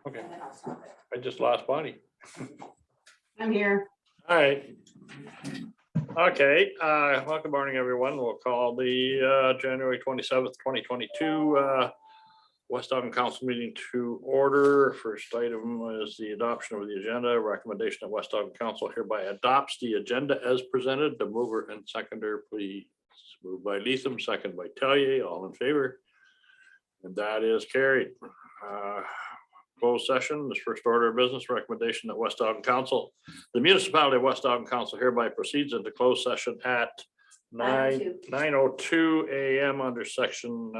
Okay, I just lost Bonnie. I'm here. All right. Okay, well, good morning, everyone. We'll call the January 27th, 2022 West Elgin Council meeting to order. First item is the adoption of the agenda. Recommendation that West Elgin Council hereby adopts the agenda as presented. The mover and seconder, please. Moved by Leatham, second by Tellier. All in favor? And that is carried. Closed session, this first order of business, recommendation that West Elgin Council, the municipality of West Elgin Council hereby proceeds into closed session at 9:02 a.m. under section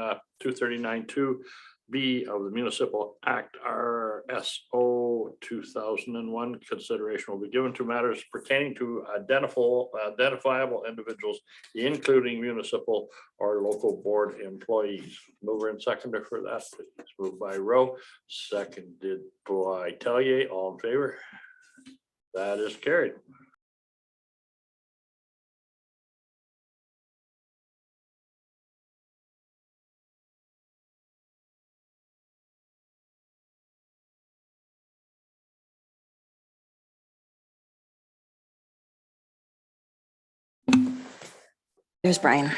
239(2)B of the Municipal Act RSO 2001. Consideration will be given to matters pertaining to identifiable individuals, including municipal or local board employees. Mover and seconder for that, please. Moved by Rowe, seconded by Tellier. All in favor? That is carried. There's Brian.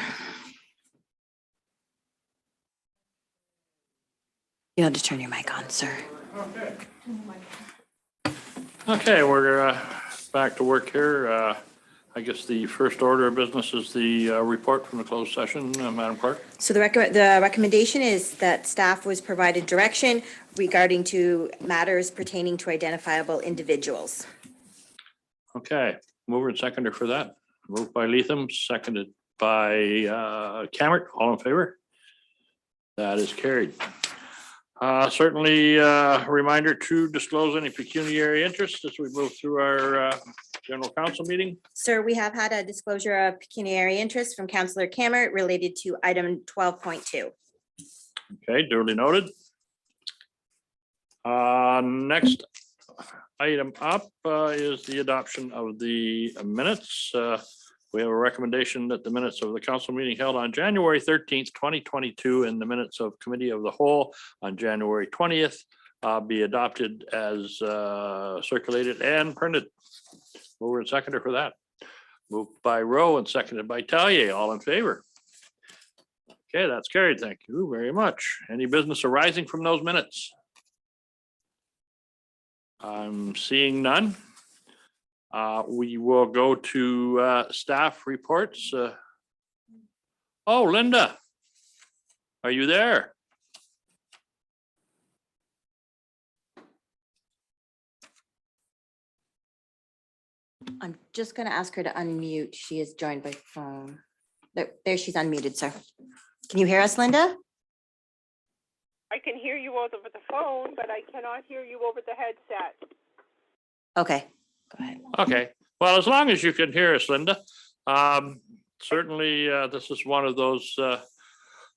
You had to turn your mic on, sir. Okay, we're back to work here. I guess the first order of business is the report from the closed session, Madam Clerk. So the recommendation is that staff was provided direction regarding to matters pertaining to identifiable individuals. Okay, mover and seconder for that. Moved by Leatham, seconded by Cameron. All in favor? That is carried. Certainly a reminder to disclose any pecuniary interest as we move through our general council meeting. Sir, we have had a disclosure of pecuniary interest from Councillor Cameron related to item 12.2. Okay, duly noted. Next item up is the adoption of the minutes. We have a recommendation that the minutes of the council meeting held on January 13th, 2022, and the minutes of committee of the whole on January 20th be adopted as circulated and printed. Mover and seconder for that. Moved by Rowe and seconded by Tellier. All in favor? Okay, that's carried. Thank you very much. Any business arising from those minutes? I'm seeing none. We will go to staff reports. Oh, Linda, are you there? I'm just going to ask her to unmute. She is joined by phone. There she's unmuted, sir. Can you hear us, Linda? I can hear you over the phone, but I cannot hear you over the headset. Okay, go ahead. Okay, well, as long as you can hear us, Linda. Certainly, this is one of those,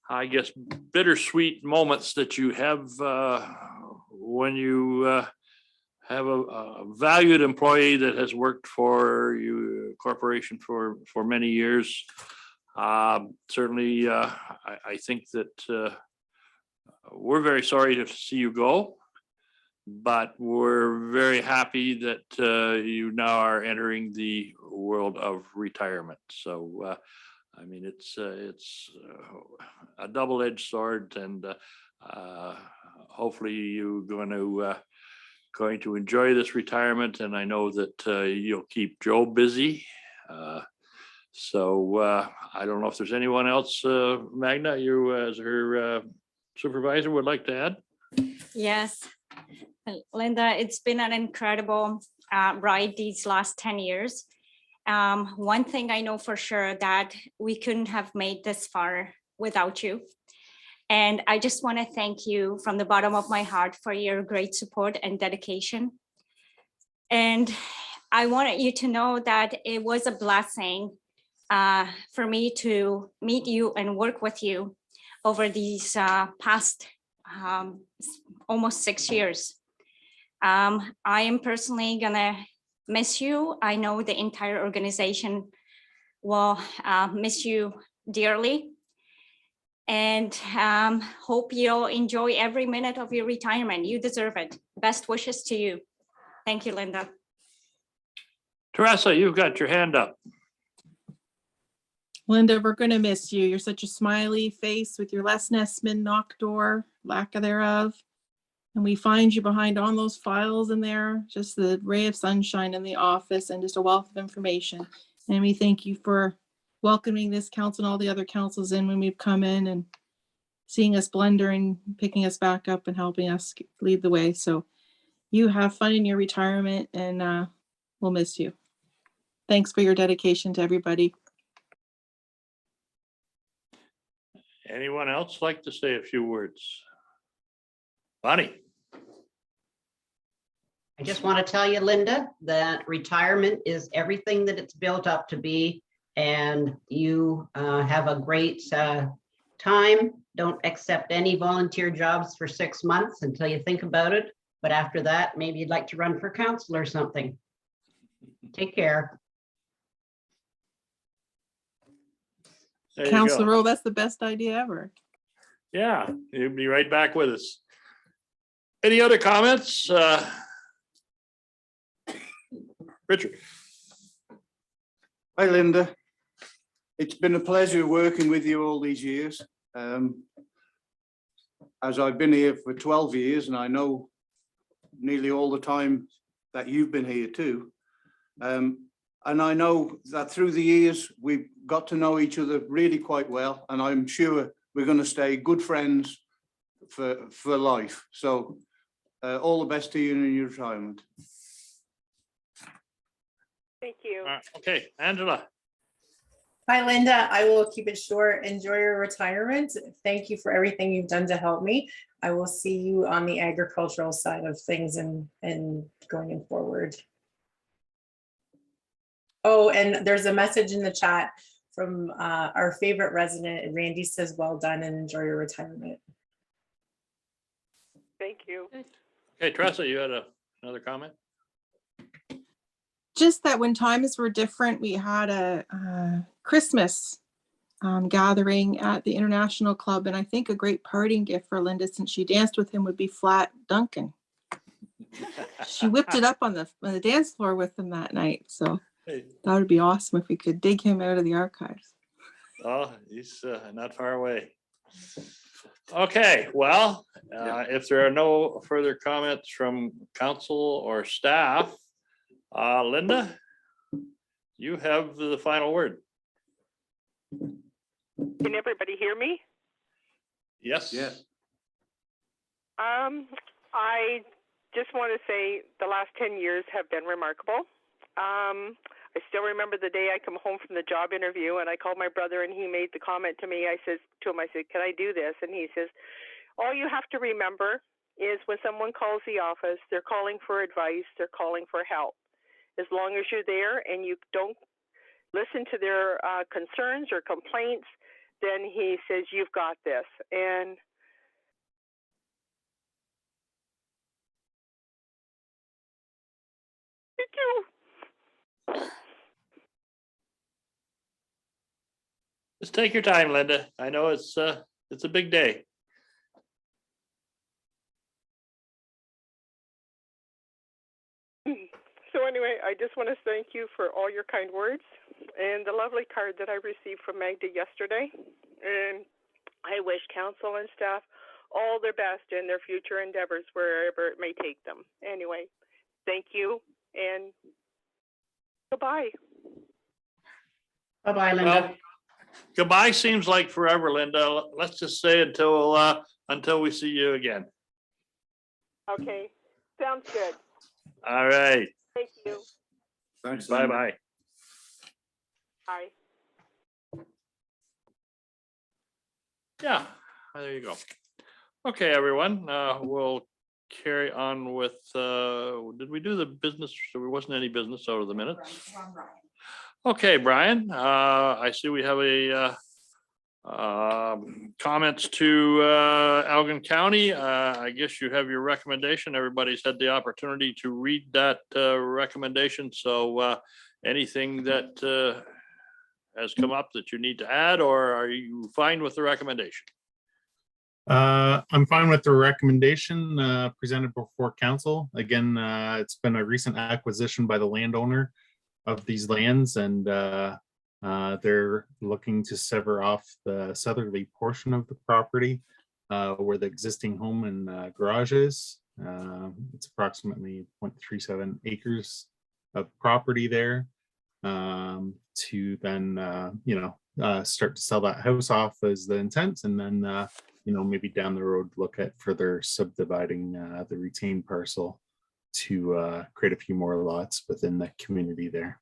I guess, bittersweet moments that you have when you have a valued employee that has worked for your corporation for many years. Certainly, I think that we're very sorry to see you go, but we're very happy that you now are entering the world of retirement. So, I mean, it's a double-edged sword, and hopefully you're going to enjoy this retirement. And I know that you'll keep Joe busy. So I don't know if there's anyone else, Magna, you as her supervisor would like to add? Yes, Linda, it's been an incredible ride these last 10 years. One thing I know for sure that we couldn't have made this far without you. And I just want to thank you from the bottom of my heart for your great support and dedication. And I wanted you to know that it was a blessing for me to meet you and work with you over these past almost 6 years. I am personally gonna miss you. I know the entire organization will miss you dearly. And hope you'll enjoy every minute of your retirement. You deserve it. Best wishes to you. Thank you, Linda. Teresa, you've got your hand up. Linda, we're going to miss you. You're such a smiley face with your Les Nessman knock door, lack of thereof. And we find you behind all those files in there, just the ray of sunshine in the office and just a wealth of information. And we thank you for welcoming this council and all the other councils in when we've come in and seeing us blunder and picking us back up and helping us lead the way. So you have fun in your retirement, and we'll miss you. Thanks for your dedication to everybody. Anyone else like to say a few words? Bonnie? I just want to tell you, Linda, that retirement is everything that it's built up to be. And you have a great time. Don't accept any volunteer jobs for 6 months until you think about it. But after that, maybe you'd like to run for council or something. Take care. There you Councilor go. Rowe, that's the best idea ever. Yeah, you'll be right back with us. Any other comments? Richard? Hi, Linda. It's been a pleasure working with you all these years. As I've been here for 12 years, and I know nearly all the time that you've been here too. And I know that through the years, we've got to know each other really quite well. And I'm sure we're going to stay good friends for life. So all the best to you in your retirement. Thank you. Okay, Angela. Hi, Linda. I will keep it short. Enjoy your retirement. Thank you for everything you've done to help me. I will see you on the agricultural side of things and going forward. Oh, and there's a message in the chat from our favorite resident. Randy says, well done and enjoy your retirement. Thank you. Okay, Teresa, you had another comment? Just that when times were different, we had a Christmas gathering at the International Club. And I think a great parting gift for Linda, since she danced with him, would be Flat Duncan. She whipped it up on the dance floor with him that night. So that would be awesome if we could dig him out of the archives. Oh, he's not far away. Okay, well, if there are no further comments from council or staff, Linda, you have the final word. Can everybody hear me? Yes. Yes. I just want to say the last 10 years have been remarkable. I still remember the day I come home from the job interview and I called my brother and he made the comment to me. I said, can I do this? And he says, all you have to remember is when someone calls the office, they're calling for advice, they're calling for help. As long as you're there and you don't listen to their concerns or complaints, then he says, you've got this. And thank you. Just take your time, Linda. I know it's a big day. So anyway, I just want to thank you for all your kind words and the lovely card that I received from Magda yesterday. And I wish council and staff all their best in their future endeavors, wherever it may take them. Anyway, thank you and goodbye. Bye-bye, Linda. Well, goodbye seems like forever, Linda. Let's just say until we see you again. Okay, sounds good. All right. Thank you. Thanks. Bye-bye. Bye. Yeah, there you go. Okay, everyone, we'll carry on with, did we do the business? So there wasn't any business out of the minutes. Okay, Brian, I see we have a comments to Elgin County. I guess you have your recommendation. Everybody's had the opportunity to read that recommendation. So anything that has come up that you need to add, or are you fine with the recommendation? I'm fine with the recommendation presented before council. Again, it's been a recent acquisition by the landowner of these lands, and they're looking to sever off the southerly portion of the property where the existing home and garage is. It's approximately 0.37 acres of property there, to then start to sell that house off as the intent, and then maybe down the road, look at further subdividing the retained parcel to create a few more lots within the community there.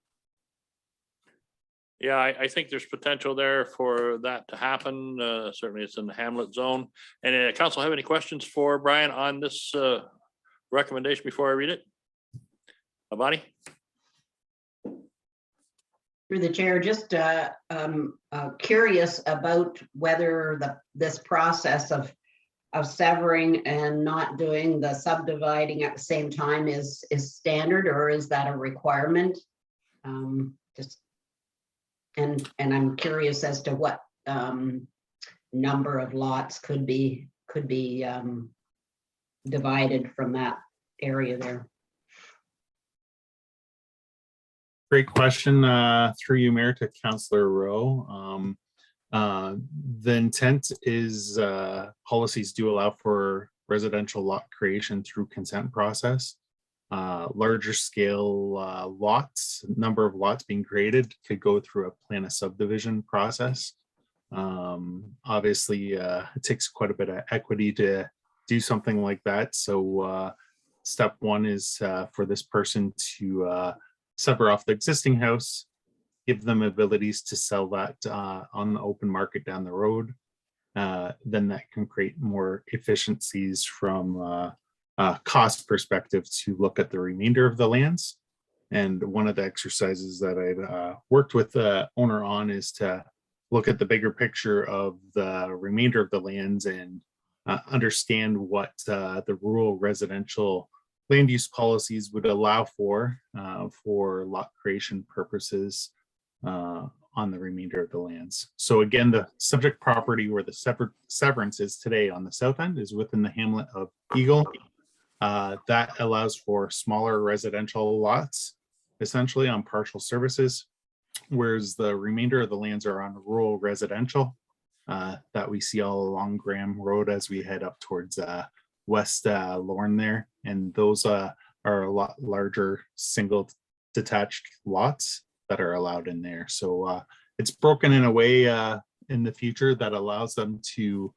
Yeah, I think there's potential there for that to happen. Certainly it's in the hamlet zone. And council have any questions for Brian on this recommendation before I read it? Bonnie? Through the chair, just curious about whether this process of severing and not doing the subdividing at the same time is standard, or is that a requirement? Just and I'm curious as to what number of lots could be divided from that area there. Great question. Through you, Mayor, to Councillor Rowe. The intent is policies do allow for residential lot creation through consent process. Larger scale lots, number of lots being created could go through a plan of subdivision process. Obviously, it takes quite a bit of equity to do something like that. So step one is for this person to sever off the existing house, give them abilities to sell that on the open market down the road. Then that can create more efficiencies from a cost perspective to look at the remainder of the lands. And one of the exercises that I've worked with the owner on is to look at the bigger picture of the remainder of the lands and understand what the rural residential land use policies would allow for lot creation purposes on the remainder of the lands. So again, the subject property where the severance is today on the south end is within the hamlet of Eagle. That allows for smaller residential lots, essentially on partial services, whereas the remainder of the lands are on rural residential that we see all along Graham Road as we head up towards West Lorne there. And those are a lot larger single detached lots that are allowed in there. So it's broken in a way in the future that allows them to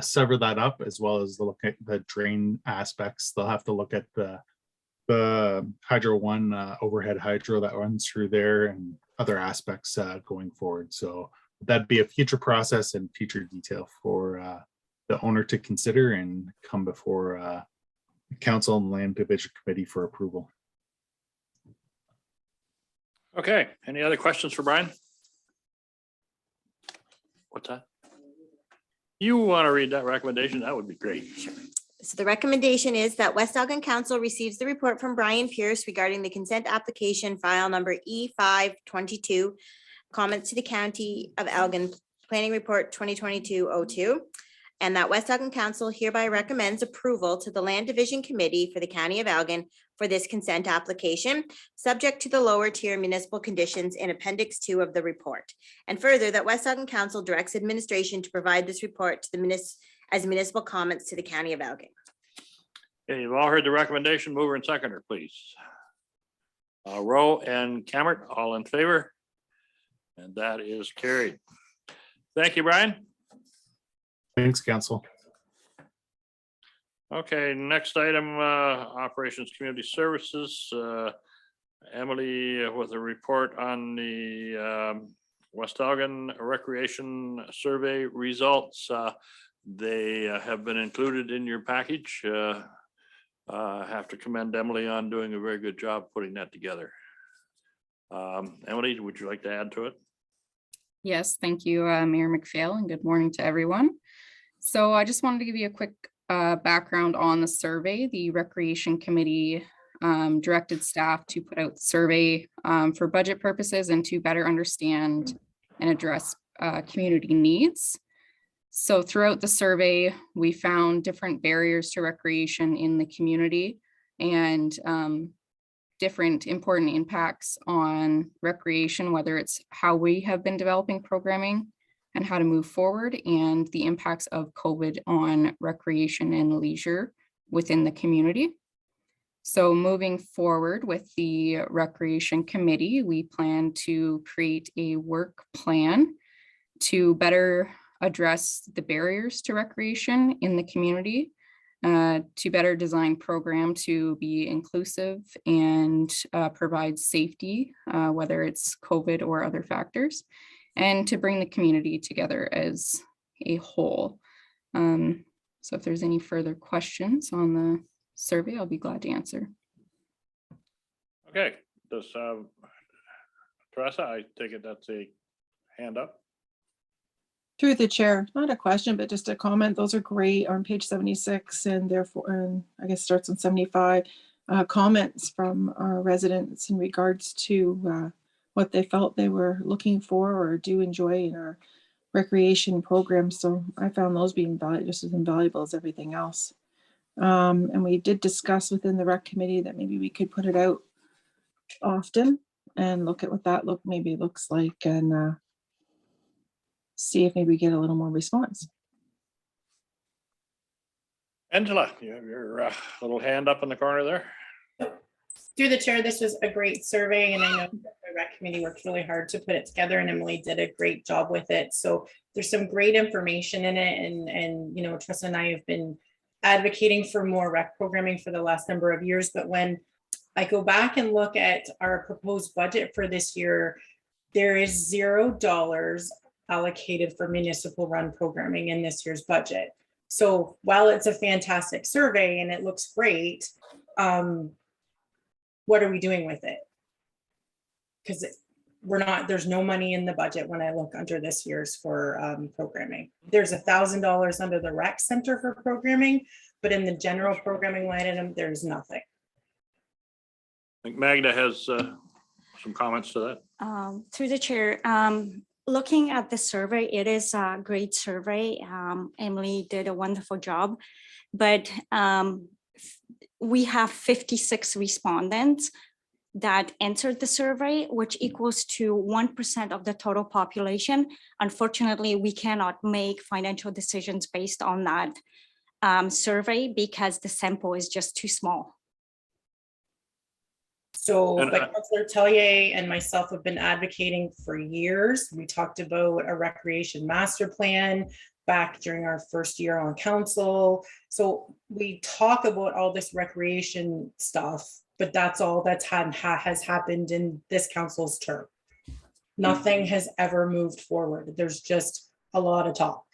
sever that up, as well as look at the drain aspects. They'll have to look at the Hydro One overhead hydro that runs through there and other aspects going forward. So that'd be a future process and future detail for the owner to consider and come before Council and Land Division Committee for approval. Okay, any other questions for Brian? What's that? You want to read that recommendation? That would be great. So the recommendation is that West Elgin Council receives the report from Brian Pierce regarding the consent application file number E522, comments to the County of Elgin Planning Report 2022-02, and that West Elgin Council hereby recommends approval to the Land Division Committee for the County of Elgin for this consent application, subject to the lower tier municipal conditions in Appendix 2 of the report. And further, that West Elgin Council directs administration to provide this report to the as municipal comments to the County of Elgin. Okay, you've all heard the recommendation. Mover and seconder, please. Rowe and Cameron, all in favor? And that is carried. Thank you, Brian. Thanks, Council. Okay, next item, Operations Community Services. Emily with a report on the West Elgin Recreation Survey results. They have been included in your package. I have to commend Emily on doing a very good job putting that together. Emily, would you like to add to it? Yes, thank you, Mayor McPhail, and good morning to everyone. So I just wanted to give you a quick background on the survey. The Recreation Committee directed staff to put out the survey for budget purposes and to better understand and address community needs. So throughout the survey, we found different barriers to recreation in the community and different important impacts on recreation, whether it's how we have been developing programming and how to move forward, and the impacts of COVID on recreation and leisure within the community. So moving forward with the Recreation Committee, we plan to create a work plan to better address the barriers to recreation in the community, to better design program to be inclusive and provide safety, whether it's COVID or other factors, and to bring the community together as a whole. So if there's any further questions on the survey, I'll be glad to answer. Okay, does Teresa, I take it that's a hand up? Through the chair, not a question, but just a comment. Those are great on page 76 and therefore, and I guess starts on 75, comments from our residents in regards to what they felt they were looking for or do enjoy in our recreation program. So I found those being just as invaluable as everything else. And we did discuss within the rec committee that maybe we could put it out often and look at what that maybe looks like, and see if maybe we get a little more response. Angela, you have your little hand up in the corner there. Through the chair, this was a great survey, and I know the rec committee worked really hard to put it together, and Emily did a great job with it. So there's some great information in it, and you know, Tressa and I have been advocating for more rec programming for the last number of years. But when I go back and look at our proposed budget for this year, there is $0 allocated for municipal run programming in this year's budget. So while it's a fantastic survey and it looks great, what are we doing with it? Because there's no money in the budget when I look under this year's for programming. There's $1,000 under the rec center for programming, but in the general programming line item, there's nothing. I think Magda has some comments to that. Through the chair, looking at the survey, it is a great survey. Emily did a wonderful job, but we have 56 respondents that answered the survey, which equals to 1% of the total population. Unfortunately, we cannot make financial decisions based on that survey because the sample is just too small. So, And, but Councillor Tellier and myself have been advocating for years. We talked about a recreation master plan back during our first year on council. So we talk about all this recreation stuff, but that's all that's has happened in this council's term. Nothing has ever moved forward. There's just a lot of talk.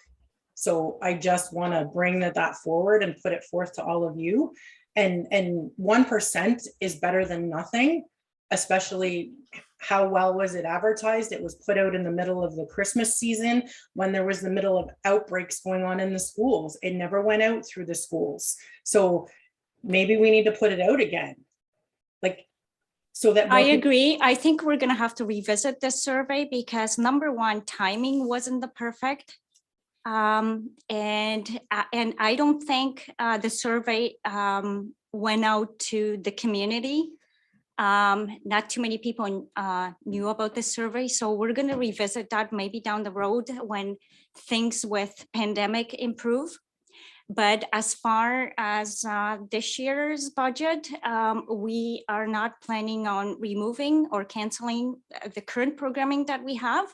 So I just want to bring that forward and put it forth to all of you. And 1% is better than nothing, especially how well was it advertised? It was put out in the middle of the Christmas season when there was the middle of outbreaks going on in the schools. It never went out through the schools. So maybe we need to put it out again. Like, so that I agree. I think we're going to have to revisit this survey because number one, timing wasn't the perfect. And I don't think the survey went out to the community. Not too many people knew about the survey. So we're going to revisit that maybe down the road when things with pandemic improve. But as far as this year's budget, we are not planning on removing or canceling the current programming that we have.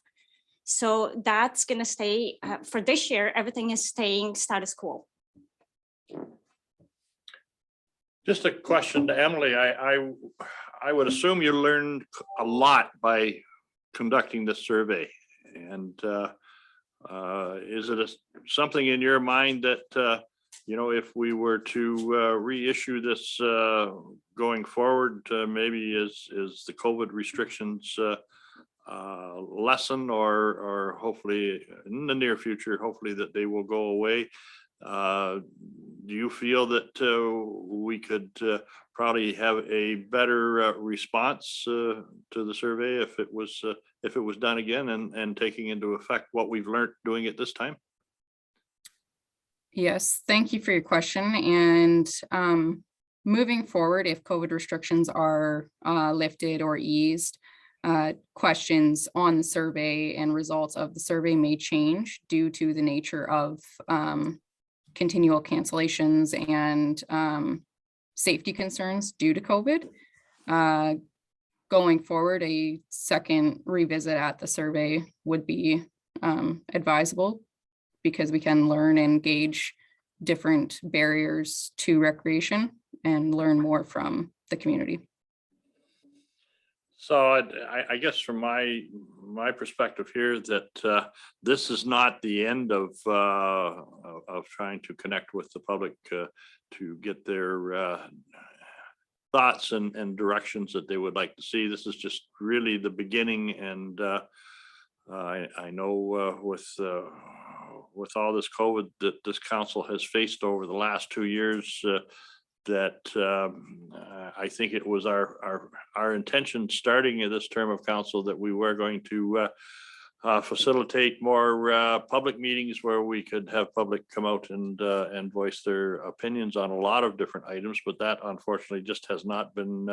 So that's going to stay for this year. Everything is staying status quo. Just a question to Emily. I would assume you learned a lot by conducting this survey. And is it something in your mind that, you know, if we were to reissue this going forward, maybe is the COVID restrictions lessen or hopefully in the near future, hopefully that they will go away? Do you feel that we could probably have a better response to the survey if if it was done again and taking into effect what we've learned doing it this time? Yes, thank you for your question. And moving forward, if COVID restrictions are lifted or eased, questions on the survey and results of the survey may change due to the nature of continual cancellations and safety concerns due to COVID. Going forward, a second revisit at the survey would be advisable, because we can learn and gauge different barriers to recreation and learn more from the community. So I guess from my perspective here, that this is not the end of trying to connect with the public to get their thoughts and directions that they would like to see. This is just really the beginning, and I know with all this COVID that this council has faced over the last 2 years, that I think it was our intention starting in this term of council that we were going to facilitate more public meetings where we could have public come out and voice their opinions on a lot of different items, but that unfortunately just has not been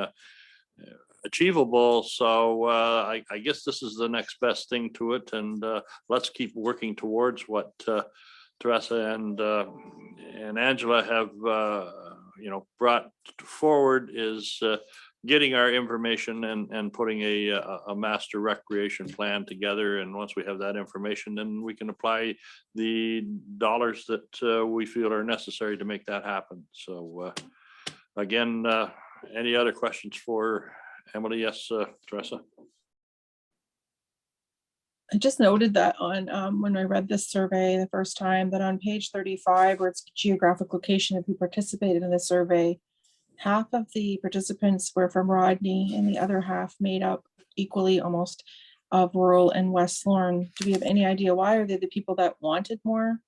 achievable. So I guess this is the next best thing to it, and let's keep working towards what Teresa and Angela have brought forward, is getting our information and putting a master recreation plan together. And once we have that information, then we can apply the dollars that we feel are necessary to make that happen. So again, any other questions for Emily? Yes, Teresa. I just noted that on when I read this survey the first time, that on page 35, where it's geographic location of who participated in the survey, half of the participants were from Rodney and the other half made up equally almost of rural and West Lorne. Do we have any idea why? Are they the people that wanted more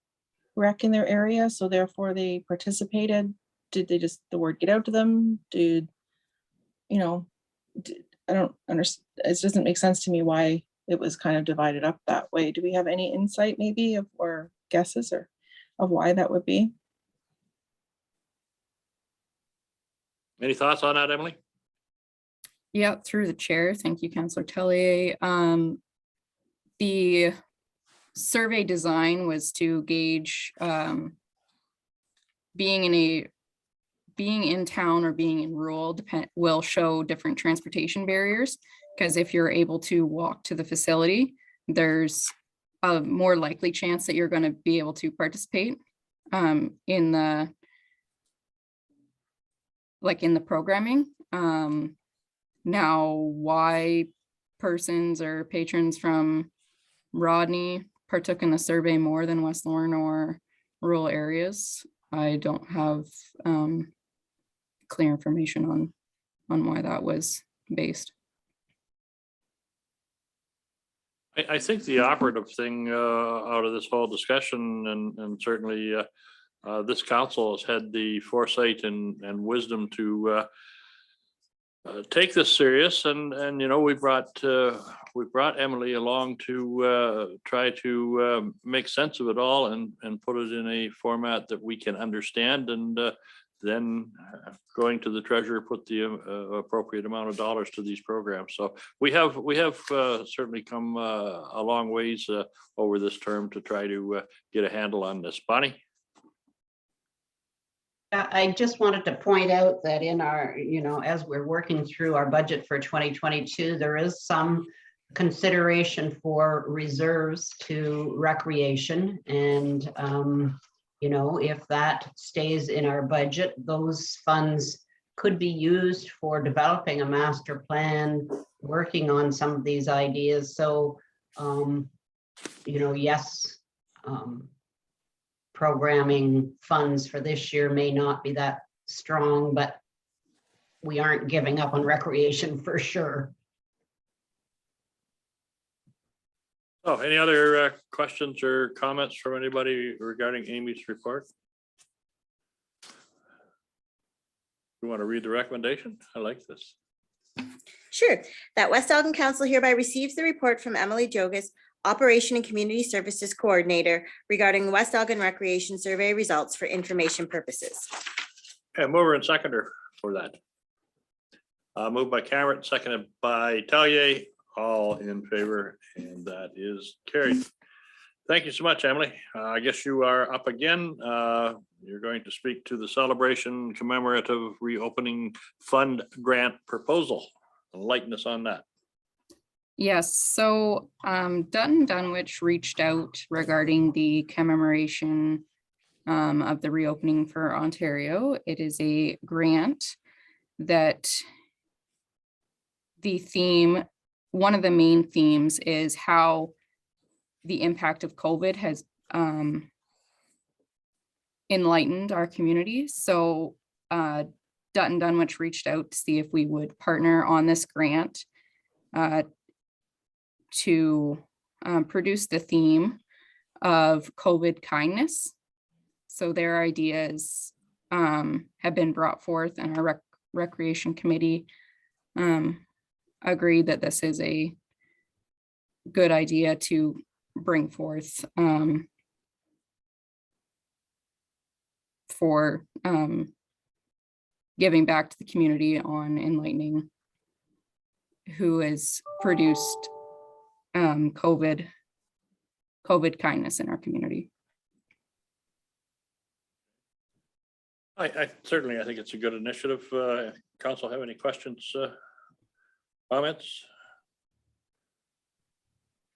rec in their area, so therefore they participated? Did they just, the word get out to them? I don't understand. It doesn't make sense to me why it was kind of divided up that way. Do we have any insight maybe or guesses of why that would be? Any thoughts on that, Emily? Yeah, through the chair. Thank you, Councillor Tellier. The survey design was to gauge being in town or being in rural will show different transportation barriers, because if you're able to walk to the facility, there's a more likely chance that you're going to be able to participate in the programming. Now, why persons or patrons from Rodney partook in the survey more than West Lorne or rural areas, I don't have clear information on why that was based. I think the operative thing out of this whole discussion, and certainly this council has had the foresight and wisdom to take this serious, and we brought Emily along to try to make sense of it all and put it in a format that we can understand, and then going to the treasurer, put the appropriate amount of dollars to these programs. So we have certainly come a long ways over this term to try to get a handle on this. Bonnie? I just wanted to point out that in our, as we're working through our budget for 2022, there is some consideration for reserves to recreation. And, if that stays in our budget, those funds could be used for developing a master plan, working on some of these ideas. So, yes, programming funds for this year may not be that strong, but we aren't giving up on recreation for sure. Oh, any other questions or comments from anybody regarding Amy's report? You want to read the recommendation? I like this. Sure. That West Elgin Council hereby receives the report from Emily Jogas, Operation and Community Services Coordinator, regarding West Elgin Recreation Survey results for information purposes. And mover and seconder for that. Moved by Cameron, seconded by Tellier, all in favor, and that is carried. Thank you so much, Emily. I guess you are up again. You're going to speak to the celebration commemorative reopening fund grant proposal. Enlighten us on that. Yes, so Dutton Dunwich reached out regarding the commemoration of the reopening for Ontario. It is a grant that the theme, one of the main themes is how the impact of COVID has enlightened our community. So Dutton Dunwich reached out to see if we would partner on this grant to produce the theme of COVID kindness. So their ideas have been brought forth, and our recreation committee agreed that this is a good idea to bring forth for giving back to the community on enlightening who has produced COVID kindness in our community. I certainly, I think it's a good initiative. Council have any questions, comments?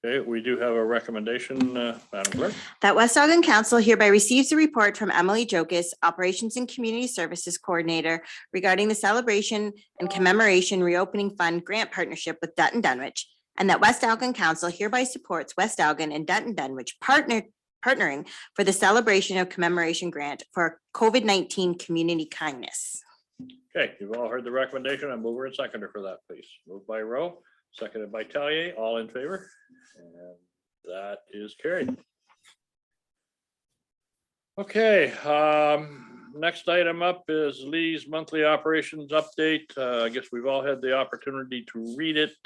Okay, we do have a recommendation, Madam Clerk. That West Elgin Council hereby receives a report from Emily Jokas, Operations and Community Services Coordinator, regarding the Celebration and Commemoration Reopening Fund Grant Partnership with Dutton Dunwich, and that West Elgin Council hereby supports West Elgin and Dutton Dunwich partnering for the Celebration of Commemoration Grant for COVID-19 Community Kindness. Okay, you've all heard the recommendation. I'm mover and seconder for that, please. Moved by Rowe, seconded by Tellier, all in favor? And that is carried. Okay, next item up is Lee's monthly operations update. I guess we've all had the opportunity to read it.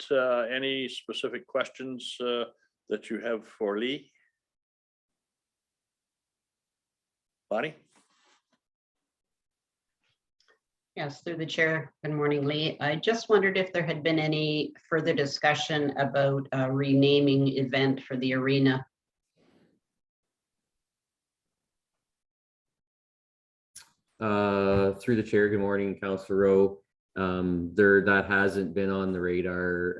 Any specific questions that you have for Lee? Bonnie? Yes, through the chair. Good morning, Lee. I just wondered if there had been any further discussion about a renaming event for the arena. Through the chair, good morning, Councilor Rowe. That hasn't been on the radar.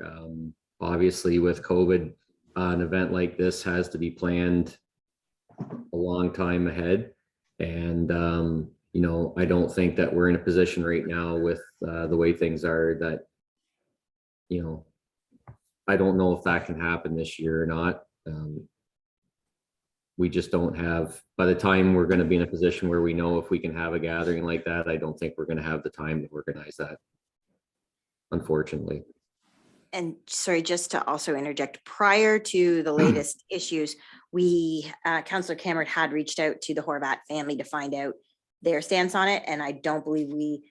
Obviously with COVID, an event like this has to be planned a long time ahead. And you know, I don't think that we're in a position right now with the way things are that, you know, I don't know if that can happen this year or not. We just don't have, by the time we're going to be in a position where we know if we can have a gathering like that, I don't think we're going to have the time to organize that, unfortunately. And sorry, just to also interject, prior to the latest issues, we, Councillor Cameron had reached out to the Horvat family to find out their stance on it. And I don't believe we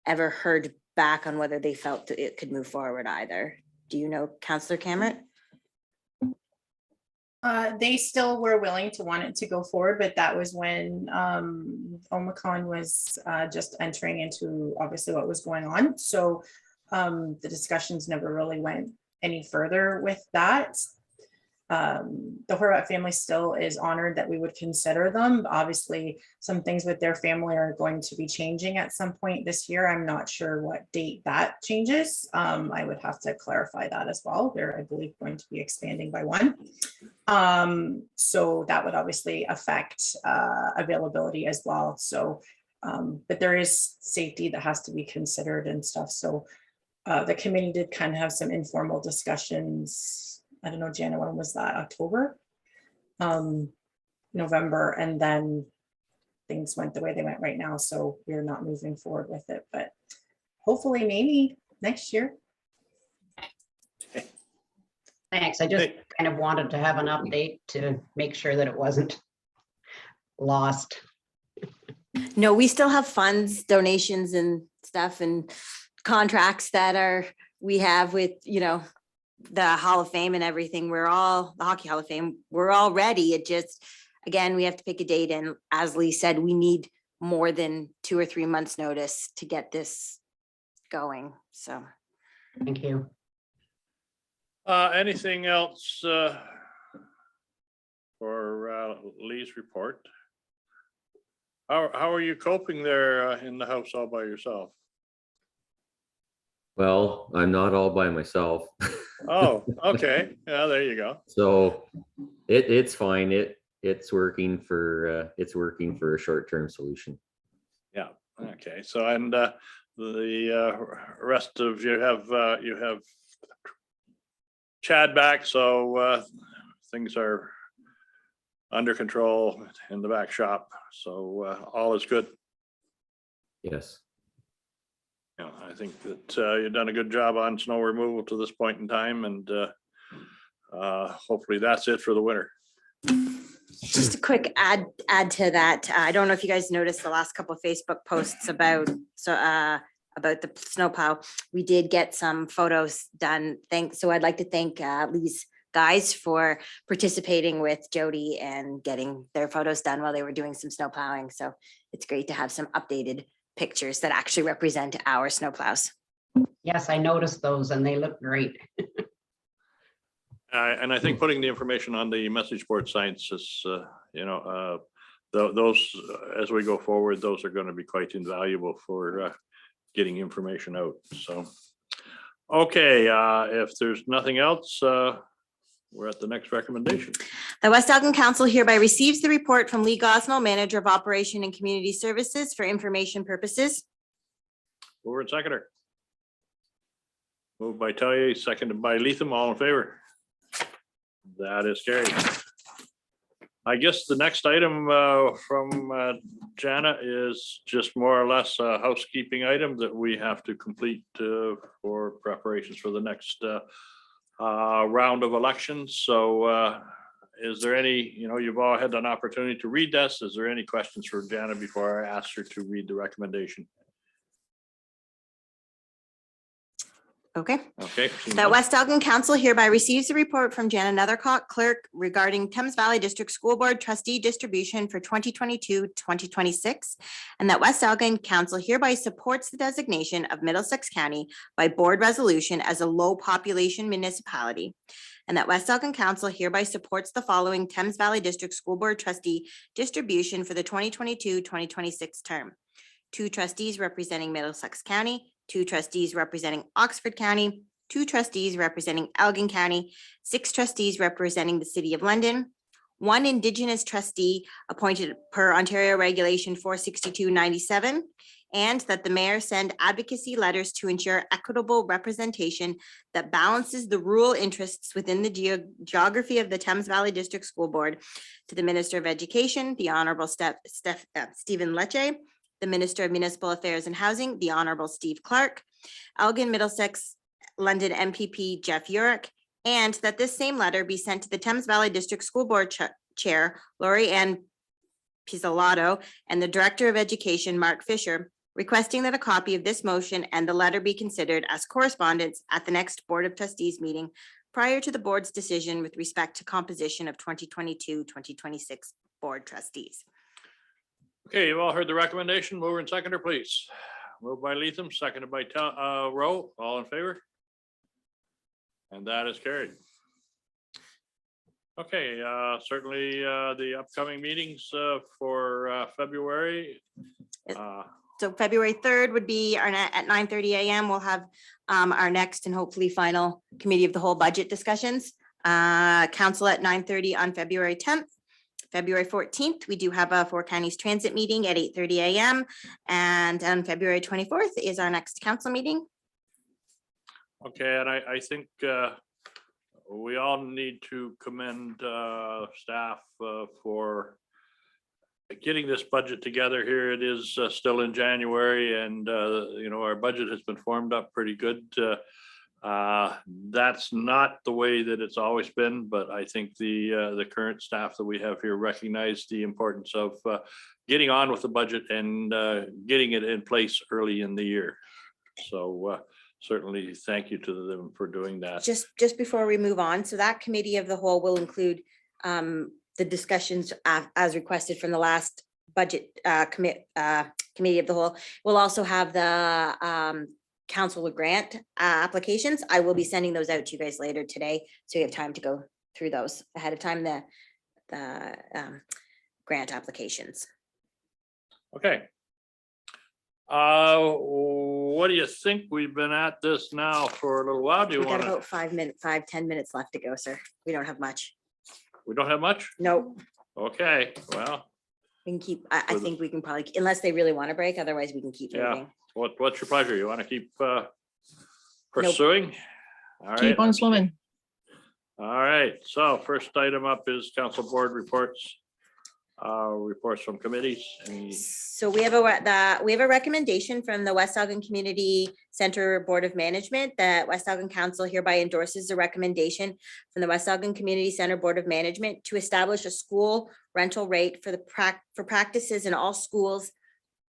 ever heard back on whether they felt that it could move forward either. Do you know, Councillor Cameron? They still were willing to want it to go forward, but that was when Omicron was just entering into obviously what was going on. So the discussions never really went any further with that. The Horvat family still is honored that we would consider them. Obviously, some things with their family are going to be changing at some point this year. I'm not sure what date that changes. I would have to clarify that as well. They're, I believe, going to be expanding by one. So that would obviously affect availability as well. So, but there is safety that has to be considered and stuff. So the committee did kind of have some informal discussions. I don't know, Jana, when was that? October? November, and then things went the way they went right now. So we're not moving forward with it, but hopefully maybe next year. Thanks. I just kind of wanted to have an update to make sure that it wasn't lost. No, we still have funds, donations and stuff and contracts that are we have with, the Hall of Fame and everything. The Hockey Hall of Fame, we're all ready. It just, again, we have to pick a date. And as Lee said, we need more than 2 or 3 months notice to get this going. So. Thank you. Anything else for Lee's report? How are you coping there in the house all by yourself? Well, I'm not all by myself. Oh, okay. Yeah, there you go. So it's fine. It's working for a short-term solution. Yeah. Okay. So, and the rest of you have Chad back, so things are under control in the back shop. So all is good. Yes. Yeah, I think that you've done a good job on snow removal to this point in time, and hopefully that's it for the winter. Just a quick add to that. I don't know if you guys noticed the last couple of Facebook posts about the snowplow. We did get some photos done. So I'd like to thank Lee's guys for participating with Jody and getting their photos done while they were doing some snow plowing. So it's great to have some updated pictures that actually represent our snowplows. Yes, I noticed those and they look great. And I think putting the information on the message board sites is, those as we go forward, those are going to be quite invaluable for getting information out. So, okay, if there's nothing else, we're at the next recommendation. The West Elgin Council hereby receives the report from Lee Gosnell, Manager of Operation and Community Services, for information purposes. Mover and seconder. Moved by Talia, seconded by Leatham. All in favor? That is carried. I guess the next item from Jana is just more or less a housekeeping item that we have to complete for preparations for the next round of elections. So is there any, you've all had an opportunity to read this. Is there any questions for Jana before I ask her to read the recommendation? Okay. Okay. The West Elgin Council hereby receives a report from Jana Nethercock, clerk, regarding Thames Valley District School Board trustee distribution for 2022-2026, and that West Elgin Council hereby supports the designation of Middlesex County by board resolution as a low population municipality, and that West Elgin Council hereby supports the following Thames Valley District School Board trustee distribution for the 2022-2026 term. 2 trustees representing Middlesex County, 2 trustees representing Oxford County, 2 trustees representing Elgin County, 6 trustees representing the City of London, 1 Indigenous trustee appointed per Ontario Regulation 46297, and that the mayor send advocacy letters to ensure equitable representation that balances the rural interests within the geography of the Thames Valley District School Board to the Minister of Education, the Honorable Stephen Lecce, the Minister of Municipal Affairs and Housing, the Honorable Steve Clark, Elgin Middlesex London MPP Jeff Urick, and that this same letter be sent to the Thames Valley District School Board Chair, Lori Ann Pizzolato, and the Director of Education, Mark Fisher, requesting that a copy of this motion and the letter be considered as correspondence at the next Board of Trustees meeting prior to the board's decision with respect to composition of 2022-2026 board trustees. Okay, you've all heard the recommendation. Mover and seconder, please. Moved by Leatham, seconded by Rowe. All in favor? And that is carried. Okay, certainly the upcoming meetings for February. So February 3rd would be at 9:30 a.m. We'll have our next and hopefully final committee of the whole budget discussions. Council at 9:30 on February 10th. February 14th, we do have a 4 counties transit meeting at 8:30 a.m. And on February 24th is our next council meeting. Okay, and I think we all need to commend staff for getting this budget together here. It is still in January, and our budget has been formed up pretty good. That's not the way that it's always been, but I think the current staff that we have here recognize the importance of getting on with the budget and getting it in place early in the year. So certainly thank you to them for doing that. Just before we move on, so that committee of the whole will include the discussions as requested from the last budget committee of the whole. We'll also have the council with grant applications. I will be sending those out to you guys later today, so you have time to go through those ahead of time, the grant applications. Okay. What do you think? We've been at this now for a little while. Do you We got want to? about 10 minutes left to go, sir. We don't have much. We don't have much? Nope. Okay, well, We can keep, I think we can probably, unless they really want to break, otherwise we can keep Yeah. moving. what's your pleasure? You want to keep pursuing? All right. Keep on swimming. All right, so first item up is council board reports. Reports from committees. So we have a recommendation from the West Elgin Community Center Board of Management that West Elgin Council hereby endorses the recommendation from the West Elgin Community Center Board of Management to establish a school rental rate for practices in all schools,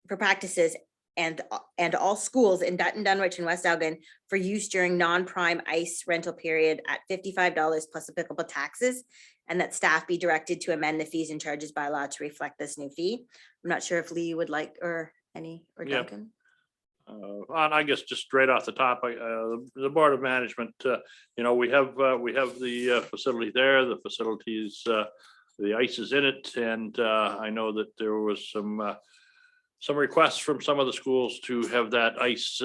for practices and all schools in Dutton, Dunwich and West Elgin for use during non-prime ice rental period at $55 plus applicable taxes. And that staff be directed to amend the fees and charges by law to reflect this new fee. I'm not sure if Lee would like, or Yeah. Duncan. And I guess just straight off the top, the Board of Management, we have the facility there, the facilities, the ice is in it, and I know that there was some requests from some of the schools to have that ice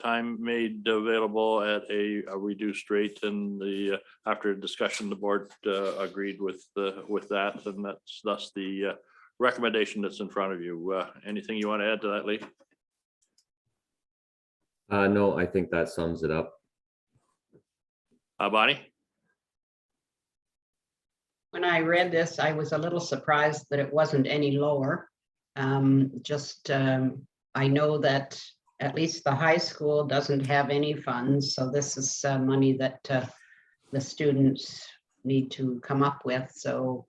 time made available at a reduced rate, and after a discussion, the board agreed with that, and that's thus the recommendation that's in front of you. Anything you want to add to that, Lee? No, I think that sums it up. Bonnie? When I read this, I was a little surprised that it wasn't any lower. I know that at least the high school doesn't have any funds, so this is money that the students need to come up with. So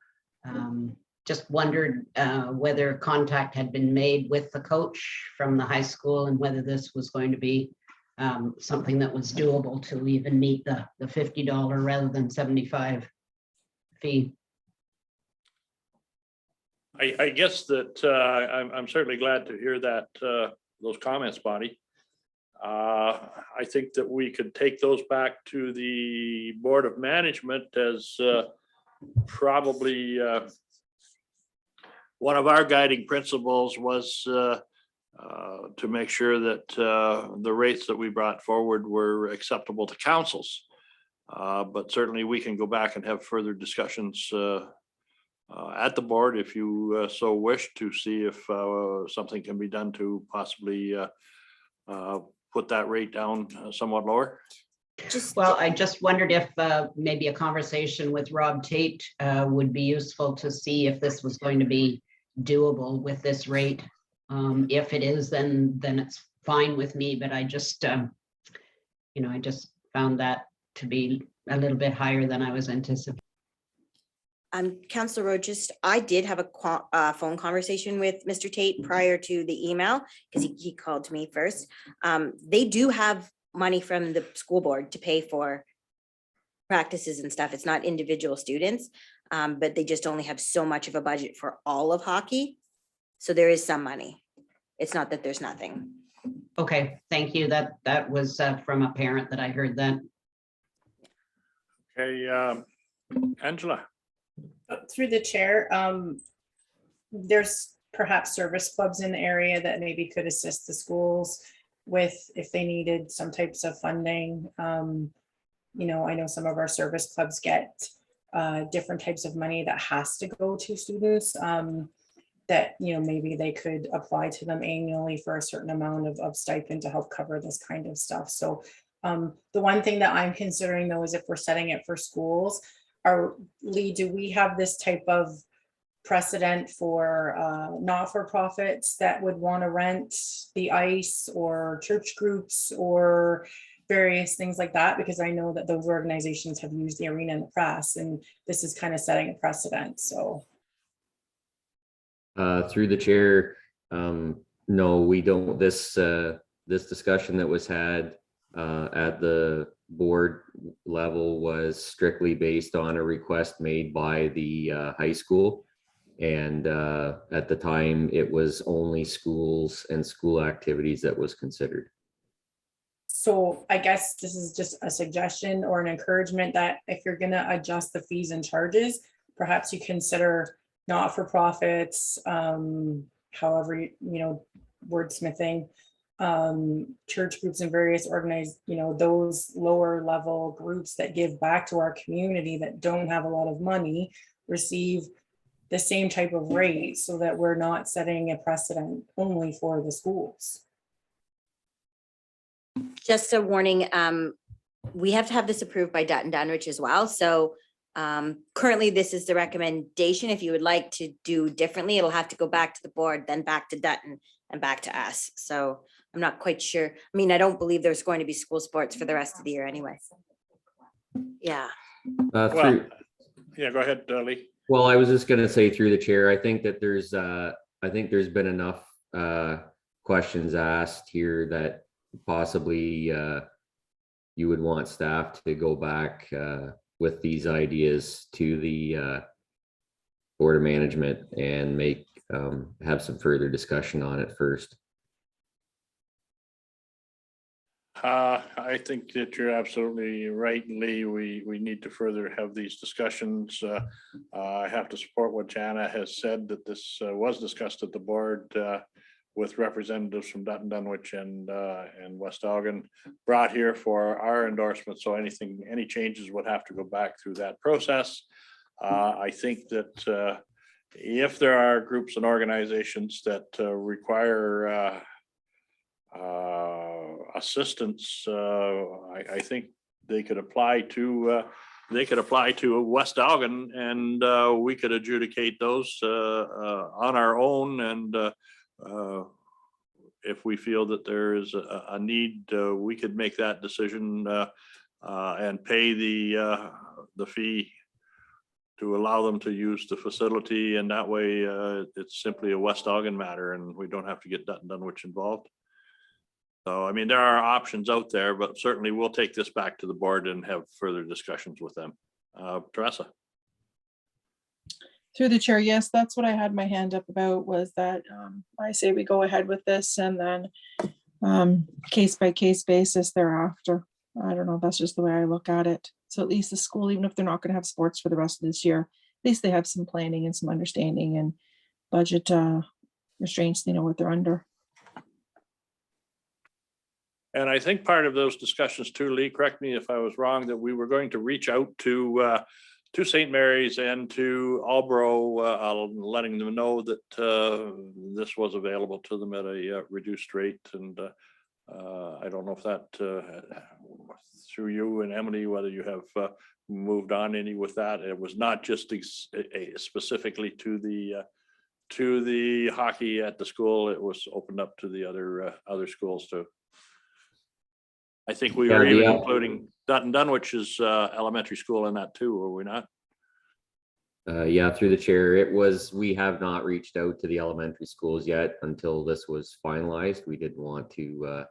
just wondered whether contact had been made with the coach from the high school and whether this was going to be something that was doable to even meet the $50 rather than $75 fee. I guess that I'm certainly glad to hear that those comments, Bonnie. I think that we could take those back to the Board of Management as probably one of our guiding principles was to make sure that the rates that we brought forward were acceptable to councils. But certainly we can go back and have further discussions at the board if you so wish, to see if something can be done to possibly put that rate down somewhat lower. Well, I just wondered if maybe a conversation with Rob Tate would be useful to see if this was going to be doable with this rate. If it is, then it's fine with me, but I just, I just found that to be a little bit higher than I was anticipating. Councillor Rowe, I did have a phone conversation with Mr. Tate prior to the email, because he called to me first. They do have money from the school board to pay for practices and stuff. It's not individual students, but they just only have so much of a budget for all of hockey. So there is some money. It's not that there's nothing. Okay, thank you. That was from a parent that I heard that. Okay, Angela. Through the chair, there's perhaps service clubs in the area that maybe could assist the schools with if they needed some types of funding. I know some of our service clubs get different types of money that has to go to students that, maybe they could apply to them annually for a certain amount of stipend to help cover this kind of stuff. So the one thing that I'm considering though is if we're setting it for schools, Lee, do we have this type of precedent for not-for-profits that would want to rent the ice, or church groups or various things like that? Because I know that those organizations have used the arena in the past, and this is kind of setting a precedent. So Through the chair, no, we don't. This this discussion that was had at the board level was strictly based on a request made by the high school. And at the time, it was only schools and school activities that was considered. So I guess this is just a suggestion or an encouragement that if you're gonna adjust the fees and charges, perhaps you consider not-for-profits, however, wordsmithing, church groups and various organized, those lower level groups that give back to our community that don't have a lot of money receive the same type of rate, so that we're not setting a precedent only for the schools. Just a warning, we have to have this approved by Dutton Dunwich as well. So currently, this is the recommendation. If you would like to do differently, it'll have to go back to the board, then back to Dutton and back to us. So I'm not quite sure. I mean, I don't believe there's going to be school sports for the rest of the year anyway. Yeah. Well, yeah, go ahead, Lee. Well, I was just going to say through the chair, I think that there's been enough questions asked here that possibly you would want staff to go back with these ideas to the Board of Management and have some further discussion on it first. I think that you're absolutely right, Lee. We need to further have these discussions. I have to support what Jana has said, that this was discussed at the board with representatives from Dutton Dunwich and West Elgin brought here for our endorsement. So any changes would have to go back through that process. I think that if there are groups and organizations that require assistance, I think they could apply to West Elgin, and we could adjudicate those on our own. And if we feel that there is a need, we could make that decision and pay the fee to allow them to use the facility. And that way, it's simply a West Elgin matter, and we don't have to get Dutton Dunwich involved. So, I mean, there are options out there, but certainly we'll take this back to the board and have further discussions with them. Teresa. Through the chair, yes, that's what I had my hand up about, was that I say we go ahead with this and then case by case basis thereafter. I don't know, that's just the way I look at it. So at least the school, even if they're not going to have sports for the rest of this year, at least they have some planning and some understanding and budget restraints, they know what they're under. And I think part of those discussions too, Lee, correct me if I was wrong, that we were going to reach out to St. Mary's and to Albro, letting them know that this was available to them at a reduced rate. And I don't know if that through you and Emily, whether you have moved on any with that. It was not just specifically to the hockey at the school. It was opened up to the other schools too. I think we were even including Dutton Dunwich's elementary school in that too, were we not? Yeah, through the chair, we have not reached out to the elementary schools yet until this was finalized. We didn't want to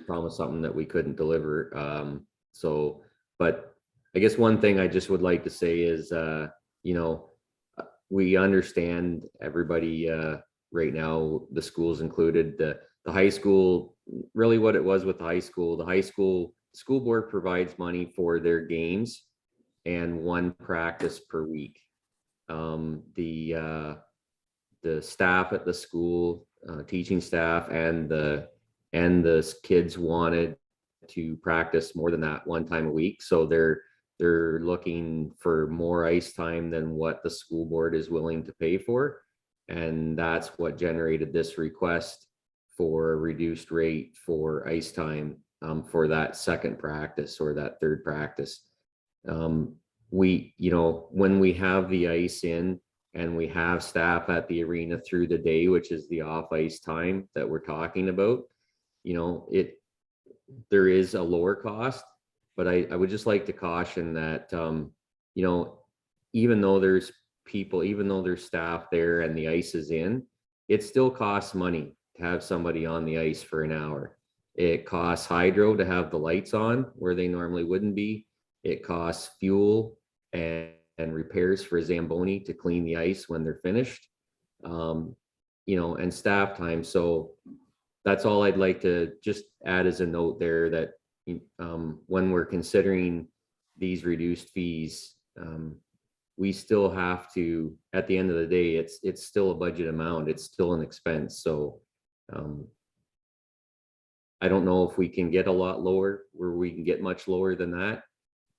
promise something that we couldn't deliver. But I guess one thing I just would like to say is, we understand everybody right now, the schools included, the high school, really what it was with the high school school board provides money for their games and one practice per week. The staff at the school, teaching staff and the kids wanted to practice more than that one time a week. So they're looking for more ice time than what the school board is willing to pay for. And that's what generated this request for a reduced rate for ice time for that second practice or that third practice. When we have the ice in and we have staff at the arena through the day, which is the off ice time that we're talking about, there is a lower cost. But I would just like to caution that, even though there's people, even though there's staff there and the ice is in, it still costs money to have somebody on the ice for an hour. It costs hydro to have the lights on where they normally wouldn't be. It costs fuel and repairs for Zamboni to clean the ice when they're finished. You know, and staff time. So that's all I'd like to just add as a note there, that when we're considering these reduced fees, we still have to, at the end of the day, it's still a budget amount. It's still an expense. So I don't know if we can get a lot lower, where we can get much lower than that,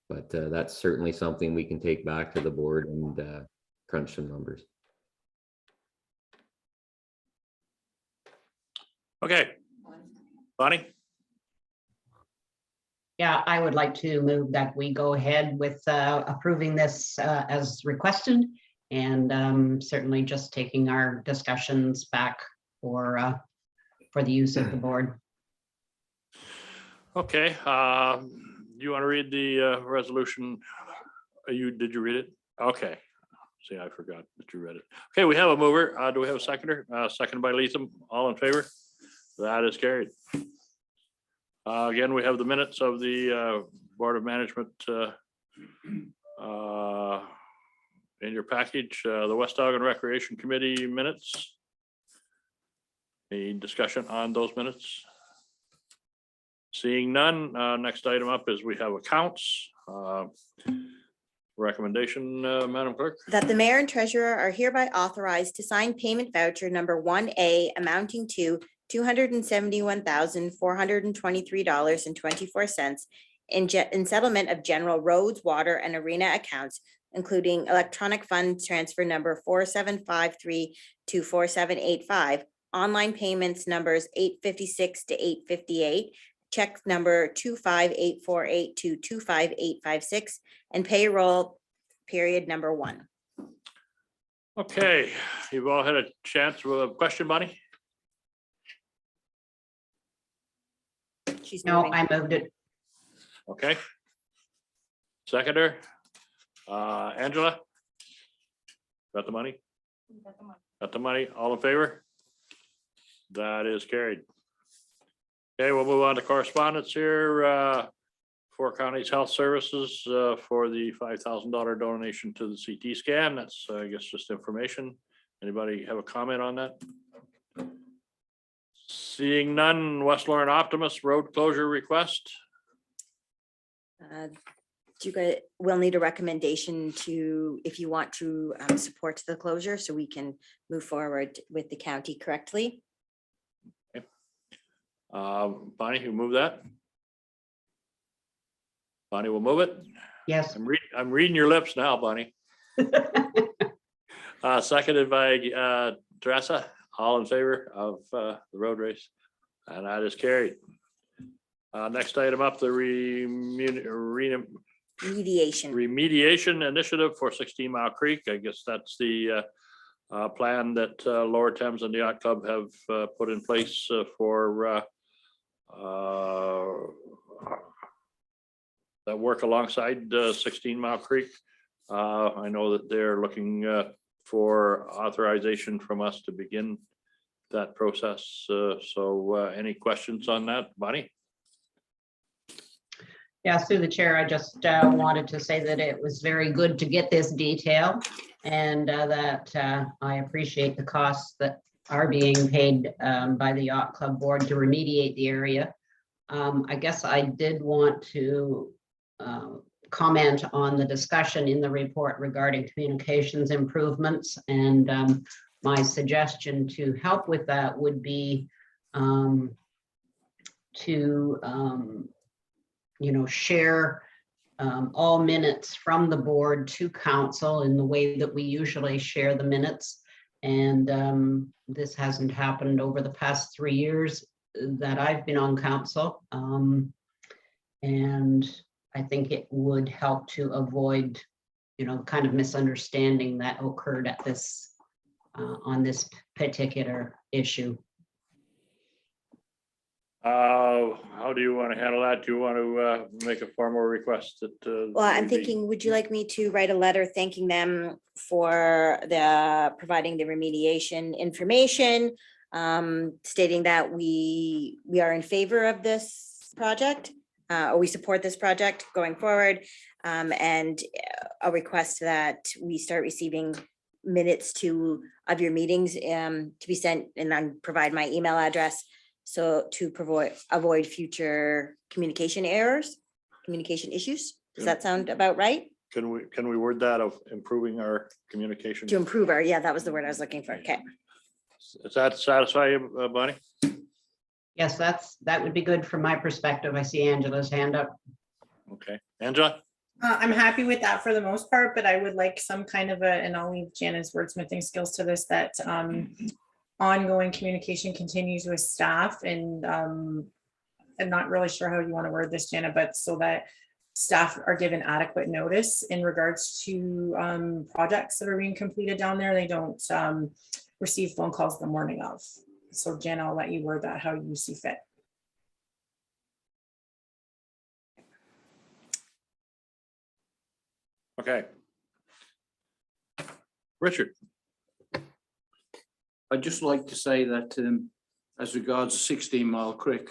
but that's certainly something we can take back to the board and crunch some numbers. Okay. Bonnie? Yeah, I would like to move that we go ahead with approving this as requested, and certainly just taking our discussions back for the use of the board. Okay, you want to read the resolution? Did you read it? Okay. See, I forgot that you read it. Okay, we have a mover. Do we have a seconder? Seconded by Latham. All in favor? That is carried. Again, we have the minutes of the Board of Management in your package, the West Elgin Recreation Committee minutes. Any discussion on those minutes? Seeing none, next item up is we have accounts. Recommendation, Madam Clerk? That the mayor and treasurer are hereby authorized to sign payment voucher number 1A amounting to $271,423.24 in settlement of general roads, water, and arena accounts, including electronic fund transfer number 4753-24785, online payments numbers 856 to 858, check number 25848-25856, and payroll period number 1. Okay, you've all had a chance with a question, Bonnie? She's No, moving. I moved it. Okay. Seconder, Angela? Got the money? Got the money? All in favor? That is carried. Okay, we'll move on to correspondence here. Four Counties Health Services for the $5,000 donation to the CT scan. That's, I guess, just information. Anybody have a comment on that? Seeing none, West Lauren Optimus road closure request. You guys will need a recommendation to, if you want to support the closure, so we can move forward with the county correctly. Okay. Bonnie, you move that? Bonnie will move it. Yes. I'm reading your lips now, Bonnie. Seconded by Teresa. All in favor of the road race, and that is carried. Next item up, the remediation initiative for 16 Mile Creek. I guess that's the plan that Lower Thames and the Yacht Club have put in place for that work alongside 16 Mile Creek. I know that they're looking for authorization from us to begin that process. So any questions on that, Bonnie? Yeah, through the chair, I just wanted to say that it was very good to get this detail, and that I appreciate the costs that are being paid by the Yacht Club Board to remediate the area. I guess I did want to comment on the discussion in the report regarding communications improvements, and my suggestion to help with that would be to share all minutes from the board to council in the way that we usually share the minutes. And this hasn't happened over the past 3 years that I've been on council. And I think it would help to avoid, kind of misunderstanding that occurred at this on this particular issue. How do you want to handle that? Do you want to make a formal request that? Well, I'm we be- thinking, would you like me to write a letter thanking them for the providing the remediation information? Stating that we are in favor of this project, or we support this project going forward. And a request that we start receiving minutes of your meetings to be sent, and then provide my email address. So to avoid future communication errors, communication issues. Does that sound about right? Can we word that of improving our communication? To improve our, yeah, that was the word I was looking for. Okay. Does that satisfy you, Bonnie? Yes, that would be good from my perspective. I see Angela's hand up. Okay, Angela? I'm happy with that for the most part, but I would like some kind of and I'll leave Jana's wordsmithing skills to this, that ongoing communication continues with staff, and I'm not really sure how you want to word this, Jana, but so that staff are given adequate notice in regards to projects that are being completed down there. They don't receive phone calls the morning of. So Jana, I'll let you word that how you see fit. Okay. Richard? I'd just like to say that as regards 16 Mile Creek,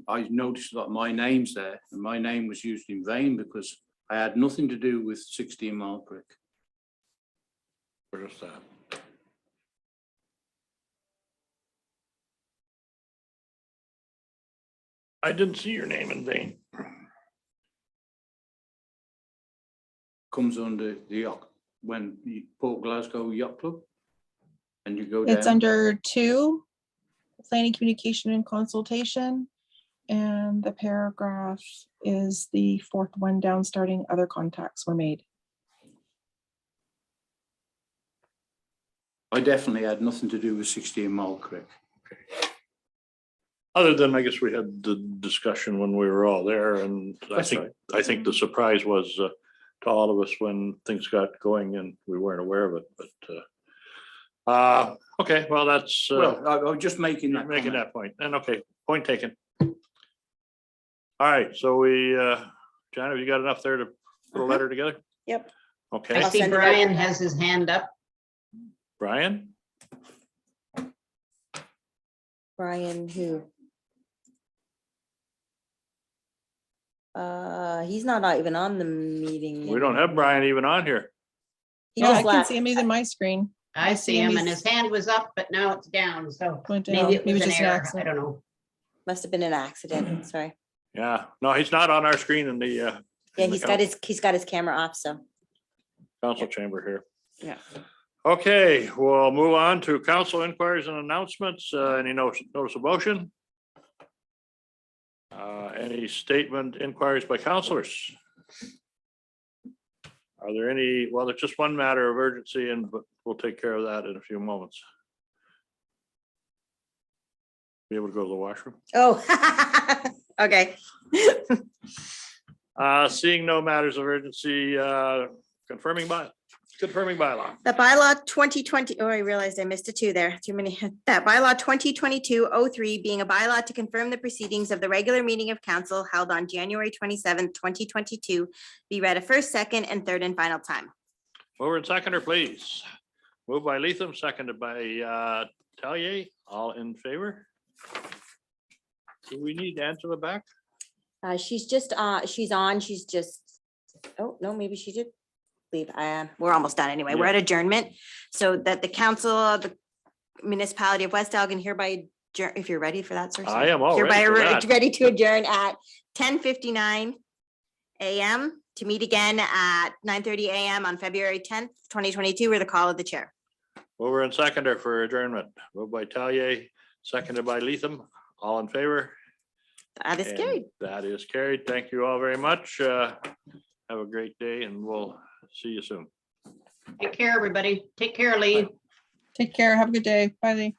I noticed that my name's there, and my name was used in vain because I had nothing to do with 16 Mile Creek. Where's that? I didn't see your name in vain. Comes under the yacht, when you Port Glasgow Yacht Club, and you go down. It's under 2, planning, communication and consultation. And the paragraph is the 4th one down, starting other contacts were made. I definitely had nothing to do with 16 Mile Creek. Other than, I guess we had the discussion when we were all there, and I think the surprise was to all of us when things got going and we weren't aware of it, but okay, well, that's Well, I was just making that comment. that point, and okay, point taken. All right, so we, John, have you got enough there to put a letter together? Yep. Okay, I see send it out. Brian has his hand up. Brian? Brian, who? He's not even on the meeting. We don't have Brian even on here. He Yeah, I just can left. see him. He's in my screen. I see him, and he's- his hand was up, but now it's down, so Went down. maybe it Maybe was an just an error. I accident. don't know. Must have been an accident. Sorry. Yeah, no, he's not on our screen in the. Yeah, in the he's got his camera off, so. council chamber here. Yeah. Okay, we'll move on to council inquiries and announcements. Any notice of motion? Any statement inquiries by councilors? Are there any? Well, there's just one matter of urgency, and but we'll take care of that in a few moments. Be able to go to the washroom? Oh, okay. Seeing no matters of urgency, confirming bylaw. The bylaw 2020, oh, I realized I missed a 2 there. Too many. That bylaw 2022-03 being a bylaw to confirm the proceedings of the regular meeting of council held on January 27th, 2022, be read a first, second, and third and final time. Mover and seconder, please. Moved by Leatham, seconded by Tellier. All in favor? Do we need Angela back? She's just, she's on, she's just, oh, no, maybe she did leave. We're almost done anyway. We're at adjournment. So that the council of the municipality of West Elgin hereby, if you're ready for that, sir. I am all Hereby ready for that. ready to adjourn at 10:59 a.m. to meet again at 9:30 a.m. on February 10th, 2022, with a call of the chair. Mover and seconder for adjournment. Moved by Tellier, seconded by Leatham. All in favor? That is And carried. that is carried. Thank you all very much. Have a great day, and we'll see you soon. Take care, everybody. Take care, Lee. Take care. Have a good day. Bye. Lee.